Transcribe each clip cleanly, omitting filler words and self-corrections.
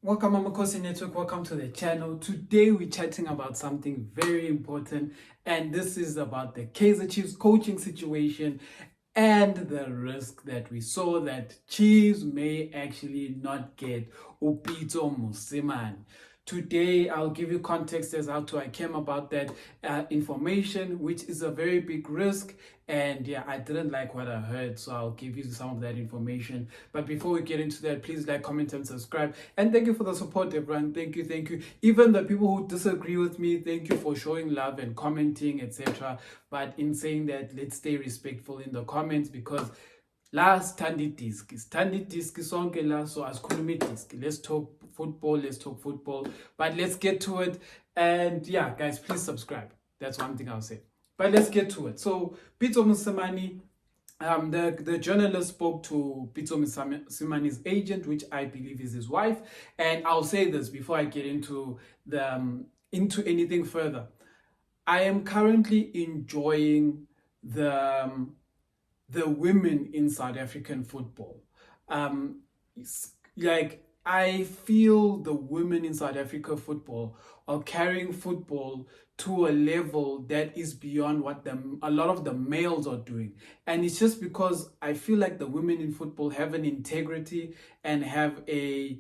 Welcome, Amakhosi Network. Welcome to the channel. Today we're chatting about something very important, and this is about the Kaizer Chiefs coaching situation and the risk that we saw that Chiefs may actually not get Pitso Mosimane. Today, I'll give you context as how to I came about that information, which is a very big risk. And yeah, I didn't like what I heard, so I'll give you some of that information. But before we get into that, please like, comment, and subscribe. And thank you for the support, everyone. Thank you, thank you. Even the people who disagree with me, thank you for showing love and commenting, etc. But in saying that, let's stay respectful in the comments because last standi disk sonke la, so asikhulumi disk. Let's talk football, but let's get to it. And yeah, guys, please subscribe. That's one thing I'll say. But let's get to it. So Pitso Mosimane, the journalist spoke to Pitso Mosimane's agent, which I believe is his wife. And I'll say this before I get into into anything further. I am currently enjoying the women in South African football. Like, I feel the women in South Africa football are carrying football to a level that is beyond what a lot of the males are doing. And it's just because I feel like the women in football have an integrity and have a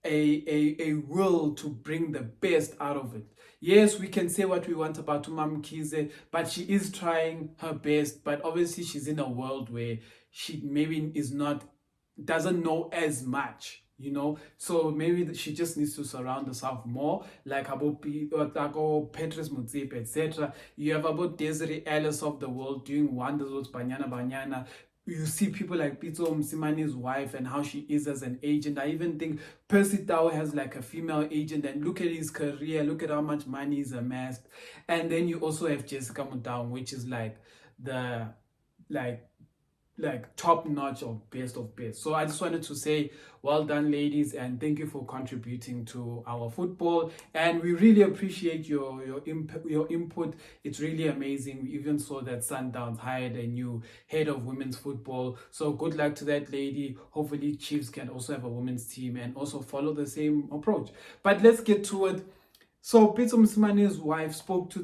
will to bring the best out of it. Yes, we can say what we want about Amakhosi, but she is trying her best. But obviously, she's in a world where she maybe doesn't know as much, So maybe she just needs to surround herself more, like about Petrus Motsepe, etc. You have about Desiree Ellis of the world doing wonders with Banyana Banyana. You see people like Pitso Mosimane's wife and how she is as an agent. I even think Percy Tau has like a female agent, and look at his career, look at how much money he's amassed. And then you also have Jessica Mutau, which is like the top notch of best of best. So I just wanted to say well done, ladies, and thank you for contributing to our football, and we really appreciate your input. It's really amazing. We even saw that Sundowns hired a new head of women's football, so good luck to that lady. Hopefully Chiefs can also have a women's team and also follow the same approach. But let's get to it. So Pitso Mosimane's wife spoke to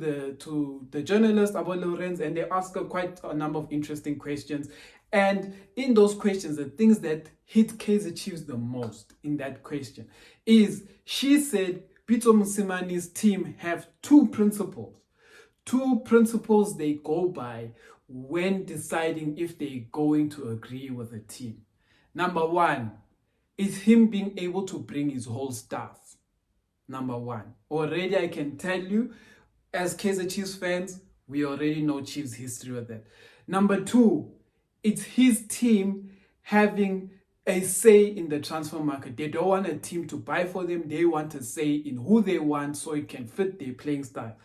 the journalist about Lorenz, and they asked her quite a number of interesting questions. And in those questions, the things that hit Kaizer Chiefs the most in that question is, she said Pitso Mosimane's team have two principles they go by when deciding if they're going to agree with a team. Number one is him being able to bring his whole staff. Number one. Already I can tell you, as Kaizer Chiefs fans, we already know Chiefs history with that. Number two, it's his team having a say in the transfer market. They don't want a team to buy for them. They want a say in who they want so it can fit their playing style.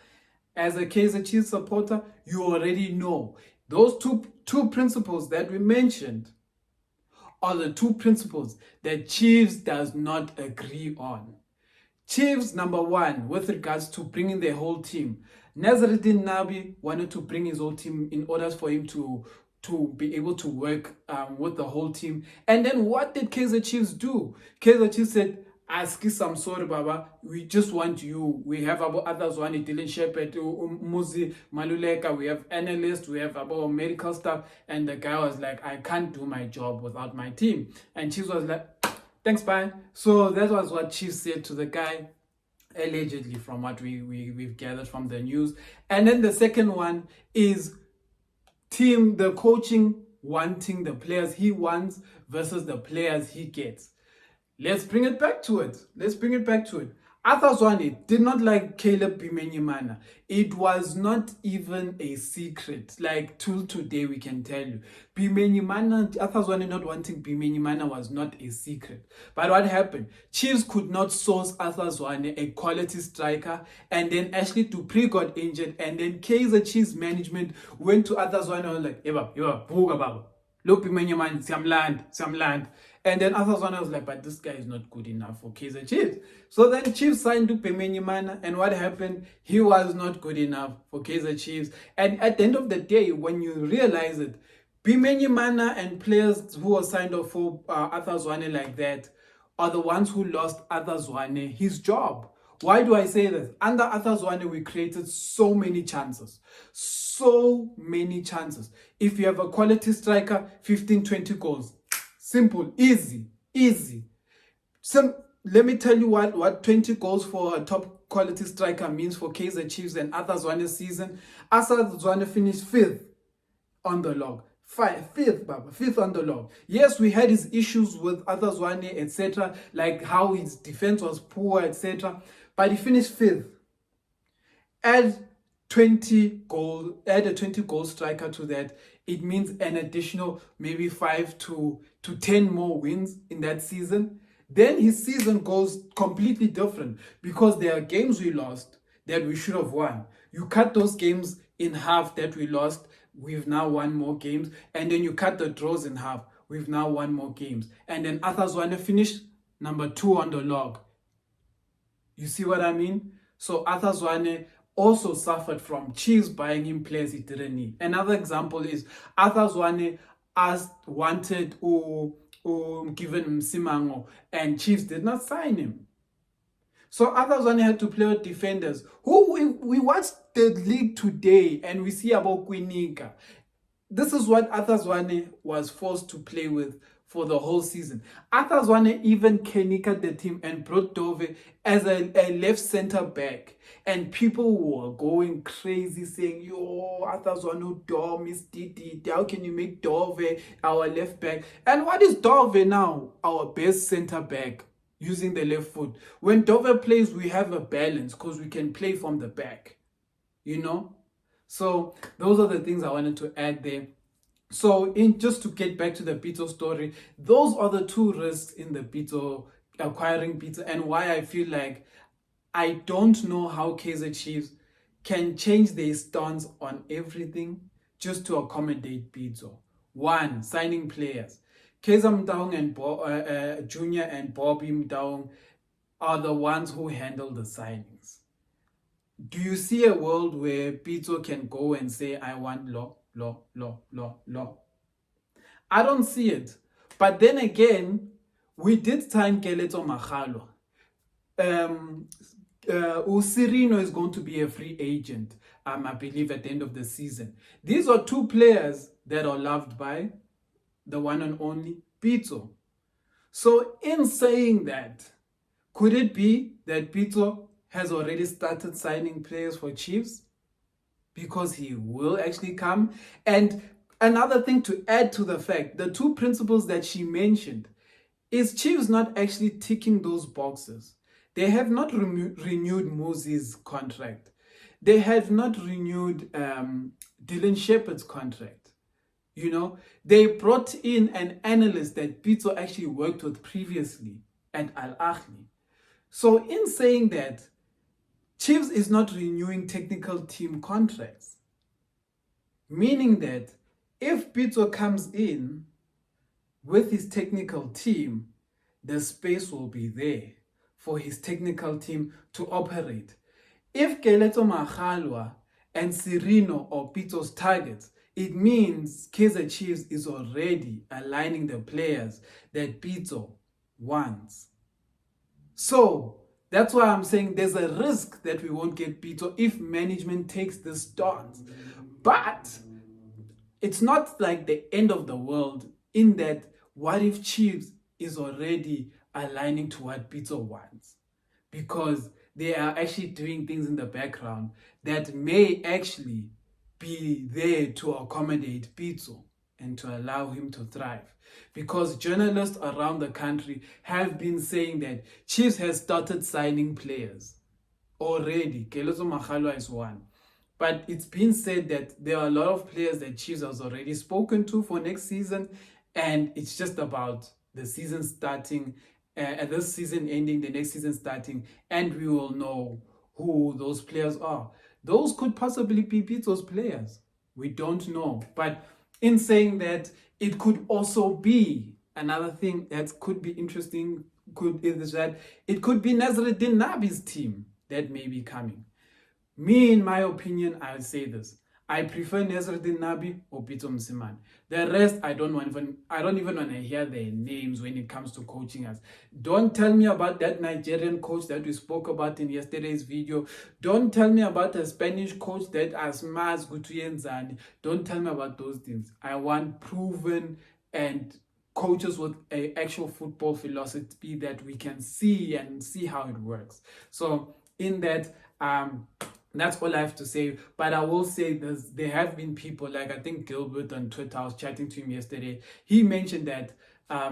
As a Kaizer Chiefs supporter, you already know those two principles that we mentioned are the two principles that Chiefs does not agree on. Chiefs, number one, with regards to bringing their whole team. Nazaruddin Nabi wanted to bring his whole team in order for him to be able to work with the whole team. And then what did Kaizer Chiefs do? Kaizer Chiefs said, Askis, I'm sorry, Baba. We just want you. We have about others, one Dylan Shepherd, Muzi Maluleka. We have analysts. We have about medical staff. And the guy was like, I can't do my job without my team. And Chiefs was like, thanks, bye. So that was what Chiefs said to the guy, allegedly, from what we've gathered from the news. And then the second one is the coaching wanting the players he wants versus the players he gets. Let's bring it back to it. Arthur Zwane did not like Caleb Bimenyimana. It was not even a secret. Like, till today, we can tell you. Arthur Zwane not wanting Bimenyimana was not a secret. But what happened? Chiefs could not source Arthur Zwane, a quality striker, and then Ashley Dupree got injured, and then Kaizer Chiefs management went to Arthur Zwane and was like, Buga Baba. Look, Bimenyimana, Samland. And then Arthur Zwane was like, but this guy is not good enough for Kaizer Chiefs. So then Chiefs signed to Bimenyimana, and what happened? He was not good enough for Kaizer Chiefs. And at the end of the day, when you realize it, Bimenyimana and players who were signed off for Arthur Zwane like that are the ones who lost Arthur Zwane his job. Why do I say this? Under Arthur Zwane, we created so many chances. So many chances. If you have a quality striker, 15, 20 goals. Simple, easy, easy. Let me tell you what 20 goals for a top quality striker means for Kaizer Chiefs and Arthur Zwane's season. Arthur Zwane finished 5th on the log. Fifth on the log. Yes, we had his issues with Arthur Zwane, etc., like how his defense was poor, etc., but he finished 5th. Add a 20 goal striker to that. It means an additional maybe 5 to 10 more wins in that season. Then his season goes completely different because there are games we lost that we should have won. You cut those games in half that we lost, we've now won more games. And then you cut the draws in half, we've now won more games. And then Arthur Zwane finished number 2 on the log. You see what I mean? So Arthur Zwane also suffered from Chiefs buying him players he didn't need. Another example is Arthur Zwane wanted given Msimango, and Chiefs did not sign him. So Arthur Zwane had to play with defenders who we watched the league today and we see about Kwinika. This is what Arthur Zwane was forced to play with for the whole season. Arthur Zwane even Kenika the team and brought Dove as a left center back. And people were going crazy saying, yo, Arthur Zwane, Dom is Didi. How can you make Dove our left back? And what is Dove now? Our best center back using the left foot. When Dove plays, we have a balance because we can play from the back. You know? So those are the things I wanted to add there. So just to get back to the Pitso story, those are the 2 risks in the Pitso, acquiring Pitso, and why I feel like I don't know how Kaizer Chiefs can change their stance on everything just to accommodate Pitso. 1, signing players. Kaizer Mtaung and Junior and Bobby Mtaung are the ones who handle the signings. Do you see a world where Pitso can go and say, I want law? I don't see it. But then again, we did sign Keletso Magalo. Usirino is going to be a free agent, I believe, at the end of the season. These are 2 players that are loved by the one and only Pitso. So in saying that, could it be that Pitso has already started signing players for Chiefs? Because he will actually come. And another thing to add to the fact, the 2 principles that she mentioned, is Chiefs not actually ticking those boxes. They have not renewed Moses' contract. They have not renewed Dylan Shepard's contract. You know, they brought in an analyst that Pitso actually worked with previously at Al Ahly. So in saying that, Chiefs is not renewing technical team contracts. Meaning that if Pitso comes in with his technical team, the space will be there for his technical team to operate. If Keletso Magalo and Sirino are Pitso's targets, it means Kaizer Chiefs is already aligning the players that Pitso wants. So that's why I'm saying there's a risk that we won't get Pitso if management takes this stance. But it's not like the end of the world in that what if Chiefs is already aligning to what Pitso wants? Because they are actually doing things in the background that may actually be there to accommodate Pitso and to allow him to thrive. Because journalists around the country have been saying that Chiefs has started signing players already. Keletso Magalo is one. But it's been said that there are a lot of players that Chiefs has already spoken to for next season, and it's just about the season starting, this season ending, the next season starting, and we will know who those players are. Those could possibly be Pitso's players. We don't know. But in saying that, it could also be another thing that could be interesting, is that it could be Nazruddin Nabi's team that may be coming. Me, in my opinion, I'll say this. I prefer Nezreddin Nabi or Pitso Mosimane. The rest, I don't even want to hear their names when it comes to coaching us. Don't tell me about that Nigerian coach that we spoke about in yesterday's video. Don't tell me about a Spanish coach that Asmaz Gutuyenzani. Don't tell me about those things. I want proven and coaches with a actual football philosophy that we can see and see how it works. So in that, that's all I have to say. But I will say there have been people, like I think Gilbert on Twitter, I was chatting to him yesterday. He mentioned that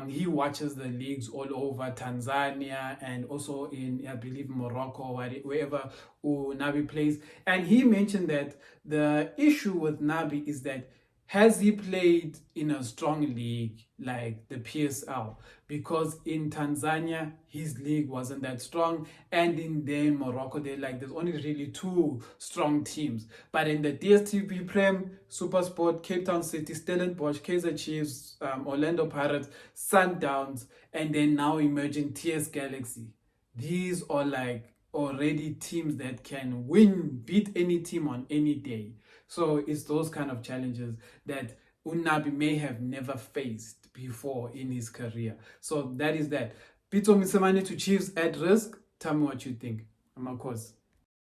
he watches the leagues all over Tanzania and also in, I believe, Morocco or wherever Nabi plays. And he mentioned that the issue with Nabi is that has he played in a strong league like the PSL? Because in Tanzania, his league wasn't that strong. And in Morocco, there's only really two strong teams. But in the DStv Prem, SuperSport, Cape Town City, Stellenbosch, Kaizer Chiefs, Orlando Pirates, Sundowns, and then now emerging TS Galaxy. These are like already teams that can beat any team on any day. So it's those kind of challenges that Nabi may have never faced before in his career. So that is that. Pitso Mosimane to Chiefs at risk. Tell me what you think. Amakhosi.